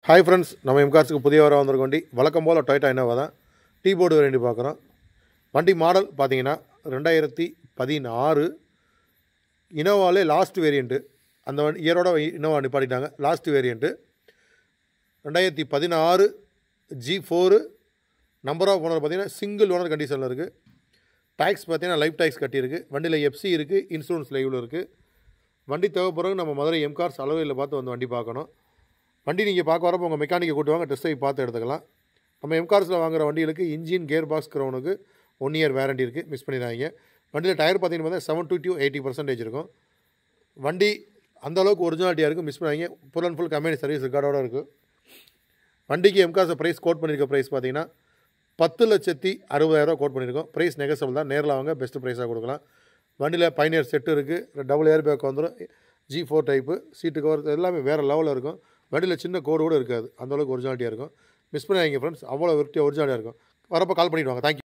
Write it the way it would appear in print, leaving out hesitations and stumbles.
Hi friends, நம்ம எம்கார்ஸுக்கு புதிய வர வந்திருக்கோண்டி வழக்கம் போல் டொயோட்டா இனோவா தான் டீ போர்டு வேண்டி பார்க்குறோம். வண்டி மாடல் பார்த்தீங்கன்னா 2016 இனோவாலே லாஸ்ட் வேரியண்ட்டு. அந்த இயரோட இனோவா நிப்பாட்டிட்டாங்க. Last variant 2016 G4. Number of owner பார்த்தீங்கன்னா சிங்கிள் ஓனர் கண்டிஷனில் இருக்குது. டேக்ஸ் பார்த்தீங்கன்னா லைஃப் டேக்ஸ் கட்டியிருக்கு. வண்டியில் எஃப்சி இருக்குது, இன்சூரன்ஸ் லைவில் இருக்குது. வண்டி தேவைப்படுறது நம்ம மதுரை எம்கார்ஸ் அளவையில் பார்த்து வந்து வண்டி பார்க்கணும். வண்டி நீங்கள் பார்க்க வரப்போ உங்கள் மெக்கானிக்கை கூட்டு வாங்க, டெஸ்ட் ட்ரைவ் பார்த்து எடுத்துக்கலாம். நம்ம எம்கார்ஸில் வாங்குற வண்டிகளுக்கு இன்ஜின் கியர் பாக்ஸ் க்ரௌனுக்கு 1 இயர் வேரண்டி இருக்குது, மிஸ் பண்ணிடாதீங்க. வண்டியில் டயர் பார்த்தீங்கன்னா 70 to 80% இருக்கும். வண்டி அந்தளவுக்கு ஒரிஜினாலிட்டியாக இருக்குது, மிஸ் பண்ணாதீங்க. Full and full company service ரெக்கார்டோடு இருக்குது. வண்டிக்கு எம்கார்ஸ் ப்ரைஸ் கோட் பண்ணியிருக்க ப்ரைஸ் பார்த்தீங்கன்னா 10,60,000 கோட் பண்ணியிருக்கோம். ப்ரைஸ் நெகசபிள் தான். நேரில் வாங்க, பெஸ்ட்டு ப்ரைஸாக கொடுக்கலாம். வண்டியில் பைனியர் செட்டு இருக்குது, டபுள் ஏர் பேக் வந்துடும், G4 டைப்பு, சீட்டு கவர் எல்லாமே வேறு லெவலில் இருக்கும். வண்டியில் சின்ன கோடு கூட இருக்காது, அந்தளவுக்கு ஒரிஜினாலிட்டியாக இருக்கும். மிஸ் பண்ணாதீங்க ஃப்ரெண்ட்ஸ், அவ்வளோ ஒரிஜினாலிட்டியாக இருக்கும். வரப்போ கால் பண்ணிவிடுவாங்க. தேங்க்யூ.